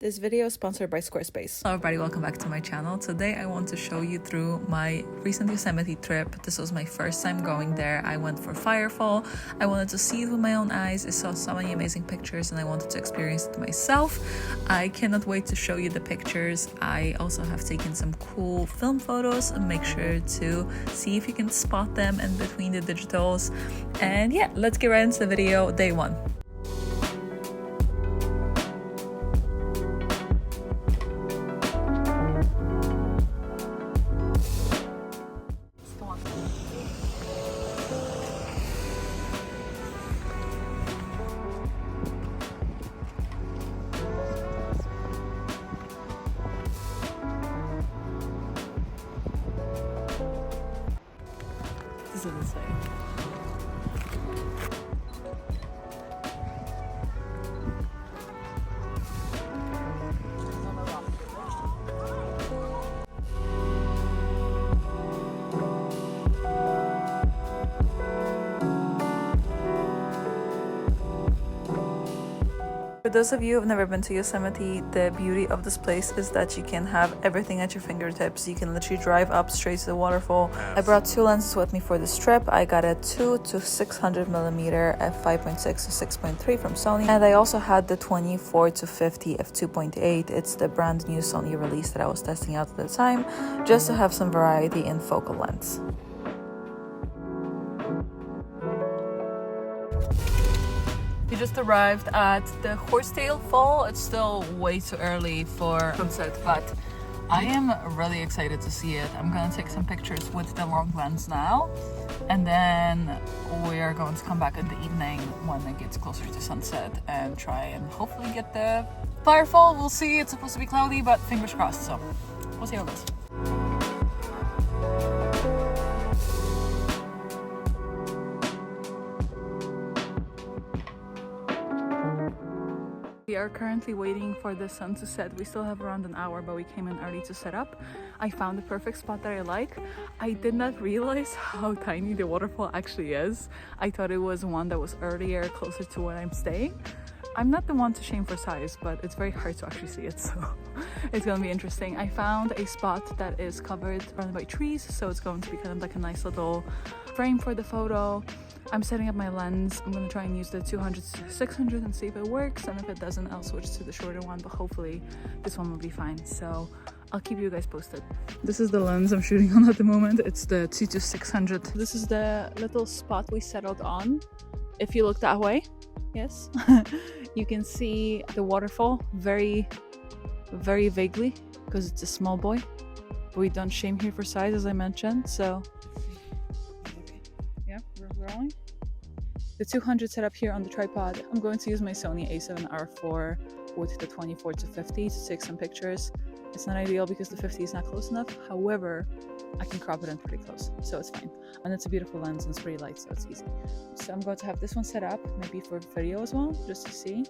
This video is sponsored by Squarespace. Hello everybody, welcome back to my channel. Today I want to show you through my recent Yosemite trip. This was my first time going there. I went for Waterfall. I wanted to see it with my own eyes. I saw so many amazing pictures and I wanted to experience it myself. I cannot wait to show you the pictures. I also have taken some cool film photos and make sure to see if you can spot them in between the digitals. And yeah, let's get right into the video. Day one. This is insane. For those of you who have never been to Yosemite, the beauty of this place is that you can have everything at your fingertips. You can literally drive up straight to the waterfall. I brought two lenses with me for this trip. I got a 2 to 600mm f5.6 to 6.3 from Sony, and I also had the 24 to 50 f2.8. It's the brand new Sony release that I was testing out at the time, just to have some variety in focal lengths. We just arrived at the Horsetail Fall. It's still way too early for sunset, but I am really excited to see it. I'm gonna take some pictures with the long lens now, and then we are going to come back in the evening when it gets closer to sunset and try and hopefully get the firefall. We'll see. It's supposed to be cloudy, but fingers crossed, so we'll see how it goes. We are currently waiting for the sun to set. We still have around an hour, but we came in early to set up. I found the perfect spot that I like. I did not realize how tiny the waterfall actually is. I thought it was one that was earlier, closer to where I'm staying. I'm not the one to shame for size, but it's very hard to actually see it, so it's gonna be interesting. I found a spot that is covered around by trees, so it's going to be kind of like a nice little frame for the photo. I'm setting up my lens. I'm gonna try and use the 200 to 600 and see if it works, and if it doesn't, I'll switch to the shorter one, but hopefully this one will be fine. So I'll keep you guys posted. This is the lens I'm shooting on at the moment. It's the 2 to 600. This is the little spot we settled on. If you look that way, yes, you can see the waterfall very vaguely because it's a small boy, but we don't shame here for size, as I mentioned. So yeah, we're rolling. The 200 set up here on the tripod. I'm going to use my Sony a7R4 with the 24 to 50 to take some pictures. It's not ideal because the 50 is not close enough. However, I can crop it in pretty close, so it's fine. And it's a beautiful lens and it's pretty light, so it's easy. So I'm going to have this one set up, maybe for video as well, just to see.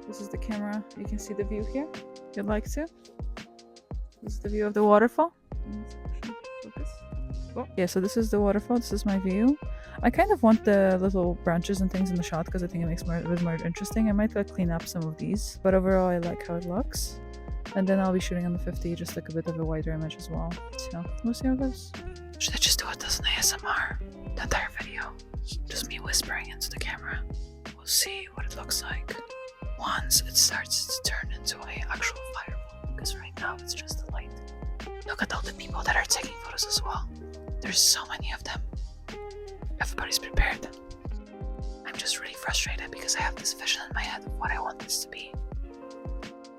This is the camera. You can see the view here, if you'd like to. This is the view of the waterfall. Focus. Oh, yeah, so this is the waterfall. This is my view. I kind of want the little branches and things in the shot because I think it makes it a bit more interesting. I might clean up some of these, but overall I like how it looks. And then I'll be shooting on the 50, just like a bit of a wider image as well. So we'll see how it goes. Should I just do it as an ASMR? The entire video, just me whispering into the camera. We'll see what it looks like once it starts to turn into an actual firefall, because right now it's just the light. Look at all the people that are taking photos as well. There's so many of them. Everybody's prepared. I'm just really frustrated because I have this vision in my head of what I want this to be,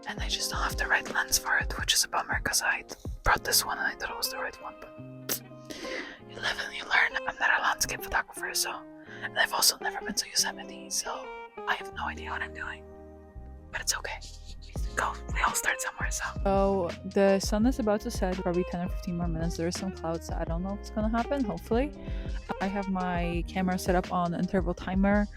and I just don't have the right lens for it, which is a bummer because I brought this one and I thought it was the right one, but you live and you learn. I'm not a landscape photographer, so, and I've also never been to Yosemite, so I have no idea what I'm doing, but it's okay. We all start somewhere. So the sun is about to set, probably 10 or 15 more minutes. There are some clouds, so I don't know if it's gonna happen. Hopefully. I have my camera set up on interval timer.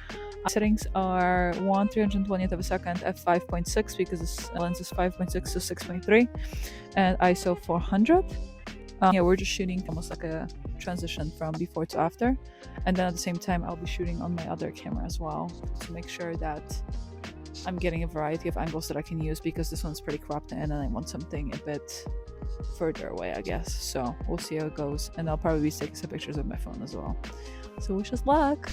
Settings are 1/320th of a second f5.6 because this lens is 5.6 to 6.3, and ISO 400. Yeah, we're just shooting almost like a transition from before to after, and then at the same time I'll be shooting on my other camera as well to make sure that I'm getting a variety of angles that I can use because this one's pretty cropped in and I want something a bit further away, I guess. So we'll see how it goes, and I'll probably be taking some pictures with my phone as well. So wish us luck.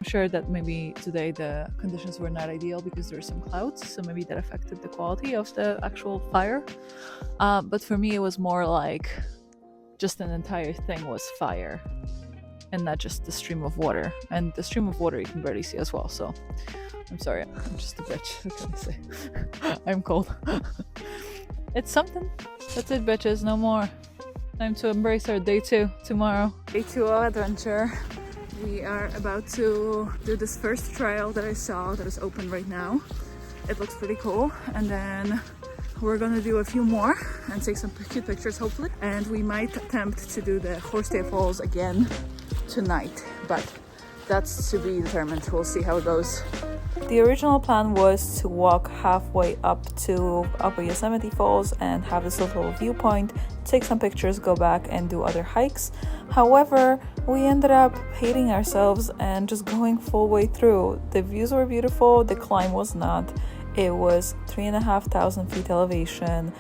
Sure that maybe today the conditions were not ideal because there were some clouds, so maybe that affected the quality of the actual fire, but for me it was more like just an entire thing was fire and not just the stream of water, and the stream of water you can barely see as well. So I'm sorry, I'm just a bitch. What can I say? I'm cold. It's something. That's it, bitches, no more. Time to embrace our day 2 tomorrow. Day 2 of adventure. We are about to do this first trail that I saw that is open right now. It looks pretty cool. And then we're gonna do a few more and take some cute pictures, hopefully. And we might attempt to do the Horsetail Falls again tonight, but that's to be determined. We'll see how it goes. The original plan was to walk halfway up to Upper Yosemite Falls and have this little viewpoint, take some pictures, go back and do other hikes. However, we ended up hating ourselves and just going full way through. The views were beautiful, the climb was not. It was 3,500 feet elevation.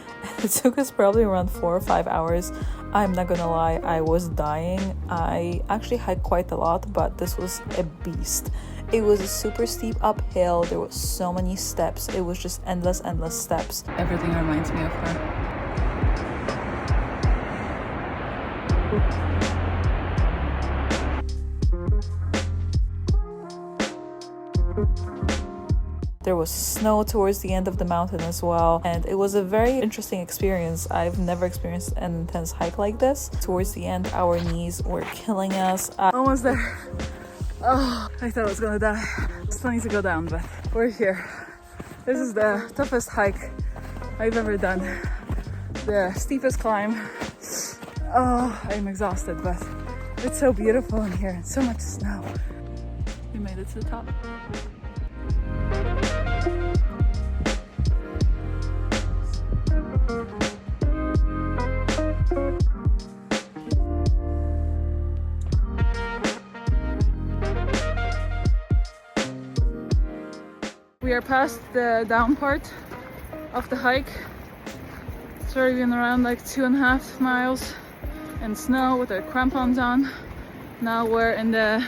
It took us probably around 4 or 5 hours. I'm not gonna lie, I was dying. I actually hiked quite a lot, but this was a beast. It was a super steep uphill. There was so many steps. It was just endless steps. Everything reminds me of her. There was snow towards the end of the mountain as well, and it was a very interesting experience. I've never experienced an intense hike like this. Towards the end, our knees were killing us. Almost there. Oh, I thought I was gonna die. Still need to go down, but we're here. This is the toughest hike I've ever done. The steepest climb. Oh, I'm exhausted, but it's so beautiful in here and so much snow. We made it to the top. We are past the down part of the hike. It's already been around like 2.5 miles in snow with our crampons on. Now we're in the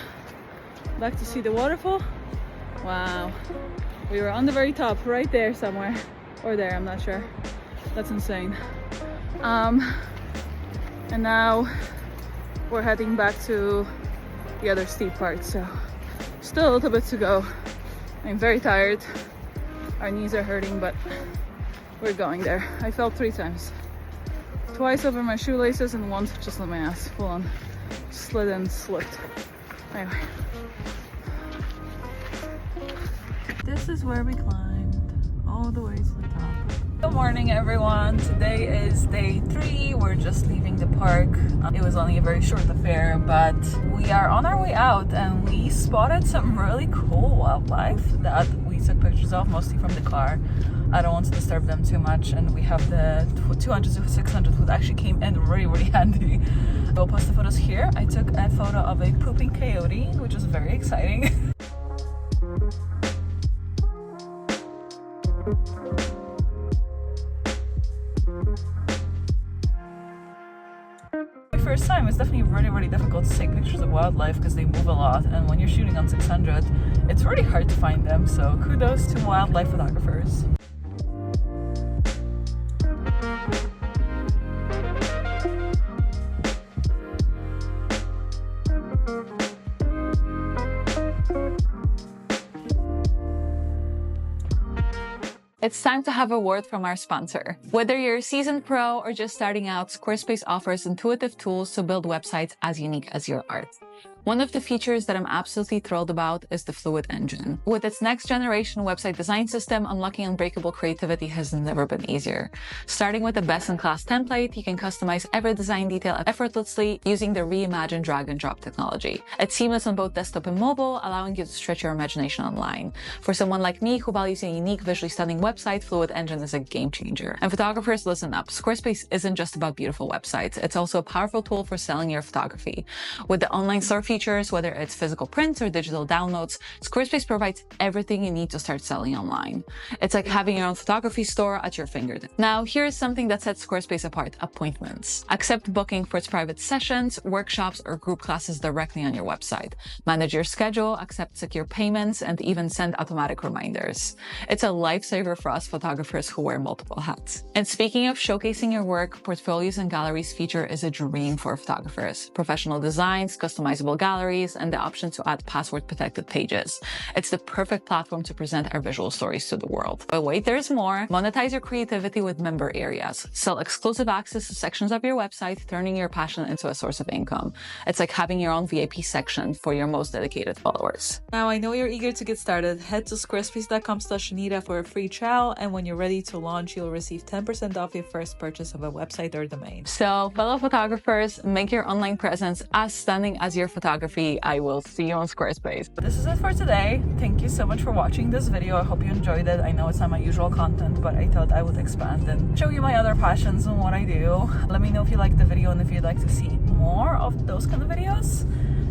back to see the waterfall. Wow, we were on the very top, right there somewhere, or there, I'm not sure. That's insane. And now we're heading back to the other steep part, so still a little bit to go. I'm very tired. Our knees are hurting, but we're going there. I fell 3 times. Twice over my shoelaces and once just on my ass. Full on slid and slipped. Anyway. This is where we climbed all the way to the top. Good morning, everyone. Today is day 3. We're just leaving the park. It was only a very short affair, but we are on our way out and we spotted some really cool wildlife that we took pictures of, mostly from the car. I don't want to disturb them too much, and we have the 200 to 600 foot actually came in really handy. We'll post the photos here. I took a photo of a pooping coyote, which was very exciting. First time, it's definitely really difficult to take pictures of wildlife because they move a lot, and when you're shooting on 600 it's really hard to find them, so kudos to wildlife photographers. It's time to have a word from our sponsor. Whether you're a seasoned pro or just starting out, Squarespace offers intuitive tools to build websites as unique as your art. One of the features that I'm absolutely thrilled about is the Fluid engine. With its next generation website design system, unlocking unbreakable creativity has never been easier. Starting with a best-in-class template, you can customize every design detail effortlessly using the reimagined drag and drop technology. It's seamless on both desktop and mobile, allowing you to stretch your imagination online. For someone like me who values a unique, visually stunning website, Fluid engine is a game changer. And photographers, listen up. Squarespace isn't just about beautiful websites. It's also a powerful tool for selling your photography. With the online store features, whether it's physical prints or digital downloads, Squarespace provides everything you need to start selling online. It's like having your own photography store at your fingertips. Now, here's something that sets Squarespace apart: appointments. Accept booking for its private sessions, workshops, or group classes directly on your website. Manage your schedule, accept secure payments, and even send automatic reminders. It's a lifesaver for us photographers who wear multiple hats. And speaking of showcasing your work, Portfolios and Galleries feature is a dream for photographers. Professional designs, customizable galleries, and the option to add password-protected pages. It's the perfect platform to present our visual stories to the world. But wait, there's more. Monetize your creativity with member areas. Sell exclusive access to sections of your website, turning your passion into a source of income. It's like having your own VIP section for your most dedicated followers. Now, I know you're eager to get started. Head to squarespace.com/Anita for a free trial, and when you're ready to launch, you'll receive 10% off your first purchase of a website or domain. So, fellow photographers, make your online presence as stunning as your photography. I will see you on Squarespace. This is it for today. Thank you so much for watching this video. I hope you enjoyed it. I know it's not my usual content, but I thought I would expand and show you my other passions and what I do. Let me know if you liked the video and if you'd like to see more of those kind of videos.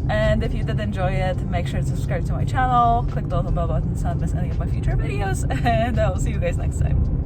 And if you did enjoy it, make sure to subscribe to my channel, click the little bell button so you don't miss any of my future videos, and I will see you guys next time.